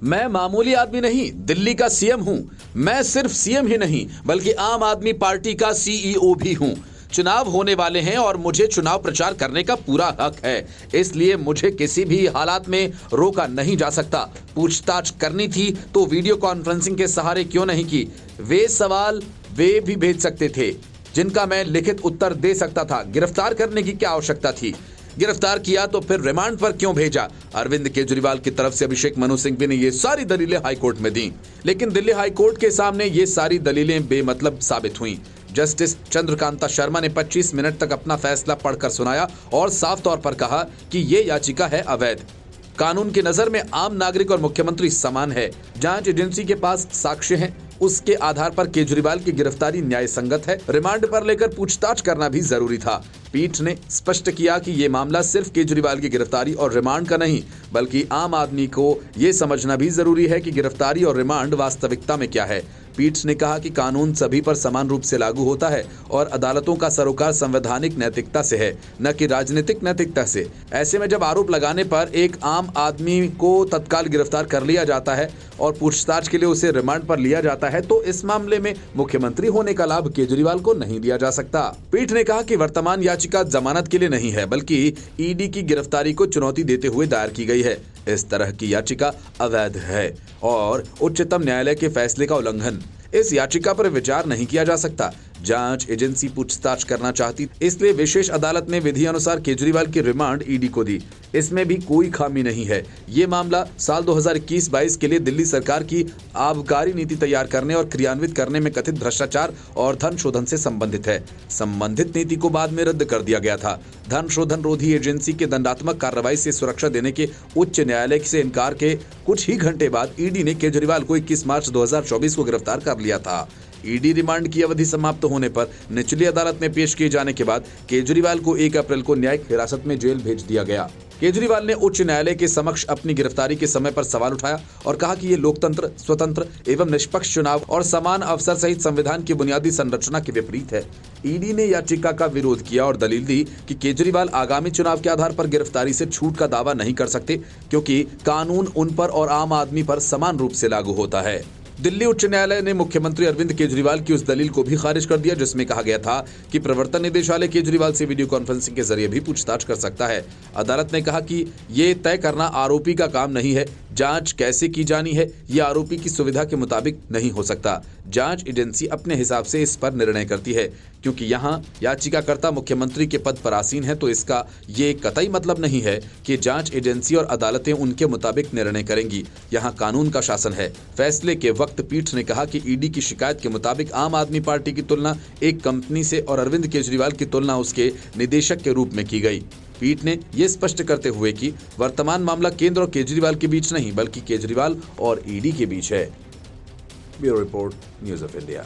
मैं मामूली आदमी नहीं, दिल्ली का सीएम हूं। मैं सिर्फ सीएम ही नहीं बल्कि आम आदमी पार्टी का सीईओ भी हूं। चुनाव होने वाले हैं और मुझे चुनाव प्रचार करने का पूरा हक है, इसलिए मुझे किसी भी हालात में रोका नहीं जा सकता। पूछताछ करनी थी तो वीडियो कॉन्फ्रेंसिंग के सहारे क्यों नहीं की? वे सवाल वे भी भेज सकते थे जिनका मैं लिखित उत्तर दे सकता था। गिरफ्तार करने की क्या आवश्यकता थी? गिरफ्तार किया तो फिर रिमांड पर क्यों भेजा? अरविंद केजरीवाल की तरफ से अभिषेक मनु सिंघवी ने ये सारी दलीलें हाईकोर्ट में दी, लेकिन दिल्ली हाईकोर्ट के सामने ये सारी दलीलें बेमतलब साबित हुईं। जस्टिस चंद्रकांता शर्मा ने 25 मिनट तक अपना फैसला पढ़कर सुनाया और साफ तौर पर कहा कि ये याचिका है अवैध। कानून की नजर में आम नागरिक और मुख्यमंत्री समान है। जांच एजेंसी के पास साक्ष्य हैं, उसके आधार पर केजरीवाल की गिरफ्तारी न्याय संगत है। रिमांड पर लेकर पूछताछ करना भी जरूरी था। पीठ ने स्पष्ट किया कि ये मामला सिर्फ केजरीवाल की गिरफ्तारी और रिमांड का नहीं, बल्कि आम आदमी को ये समझना भी जरूरी है कि गिरफ्तारी और रिमांड वास्तविकता में क्या है। पीठ ने कहा कि कानून सभी पर समान रूप से लागू होता है और अदालतों का सरोकार संवैधानिक नैतिकता से है, न कि राजनीतिक नैतिकता से। ऐसे में जब आरोप लगाने पर एक आम आदमी को तत्काल गिरफ्तार कर लिया जाता है और पूछताछ के लिए उसे रिमांड पर लिया जाता है, तो इस मामले में मुख्यमंत्री होने का लाभ केजरीवाल को नहीं दिया जा सकता। पीठ ने कहा कि वर्तमान याचिका जमानत के लिए नहीं है, बल्कि ईडी की गिरफ्तारी को चुनौती देते हुए दायर की गई है। इस तरह की याचिका अवैध है और उच्चतम न्यायालय के फैसले का उल्लंघन। इस याचिका पर विचार नहीं किया जा सकता। जांच एजेंसी पूछताछ करना चाहती, इसलिए विशेष अदालत ने विधि अनुसार केजरीवाल की रिमांड ईडी को दी। इसमें भी कोई खामी नहीं है। ये मामला साल 2021-22 के लिए दिल्ली सरकार की आबकारी नीति तैयार करने और क्रियान्वित करने में कथित भ्रष्टाचार और धन शोधन से संबंधित है। संबंधित नीति को बाद में रद्द कर दिया गया था। धन शोधन रोधी एजेंसी के दंडात्मक कार्रवाई से सुरक्षा देने के उच्च न्यायालय से इनकार के कुछ ही घंटे बाद ईडी ने केजरीवाल को 21 मार्च 2024 को गिरफ्तार कर लिया था। ईडी रिमांड की अवधि समाप्त होने पर निचली अदालत में पेश किए जाने के बाद केजरीवाल को 1 अप्रैल को न्यायिक हिरासत में जेल भेज दिया गया। केजरीवाल ने उच्च न्यायालय के समक्ष अपनी गिरफ्तारी के समय पर सवाल उठाया और कहा कि ये लोकतंत्र, स्वतंत्र एवं निष्पक्ष चुनाव और समान अवसर सहित संविधान की बुनियादी संरचना के विपरीत है। ईडी ने याचिका का विरोध किया और दलील दी कि केजरीवाल आगामी चुनाव के आधार पर गिरफ्तारी से छूट का दावा नहीं कर सकते, क्योंकि कानून उन पर और आम आदमी पर समान रूप से लागू होता है। दिल्ली उच्च न्यायालय ने मुख्यमंत्री अरविंद केजरीवाल की उस दलील को भी खारिज कर दिया जिसमें कहा गया था कि प्रवर्तन निदेशालय केजरीवाल से वीडियो कॉन्फ्रेंसिंग के जरिए भी पूछताछ कर सकता है। अदालत ने कहा कि ये तय करना आरोपी का काम नहीं है। जांच कैसे की जानी है ये आरोपी की सुविधा के मुताबिक नहीं हो सकता। जांच एजेंसी अपने हिसाब से इस पर निर्णय करती है। क्योंकि यहाँ याचिकाकर्ता मुख्यमंत्री के पद पर आसीन है, तो इसका ये कतई मतलब नहीं है कि जांच एजेंसी और अदालतें उनके मुताबिक निर्णय करेंगी। यहाँ कानून का शासन है। फैसले के वक्त पीठ ने कहा कि ईडी की शिकायत के मुताबिक आम आदमी पार्टी की तुलना एक कंपनी से और अरविंद केजरीवाल की तुलना उसके निदेशक के रूप में की गई। पीठ ने यह स्पष्ट करते हुए कि वर्तमान मामला केंद्र और केजरीवाल के बीच नहीं, बल्कि केजरीवाल और ईडी के बीच है। Bureau report, news of India.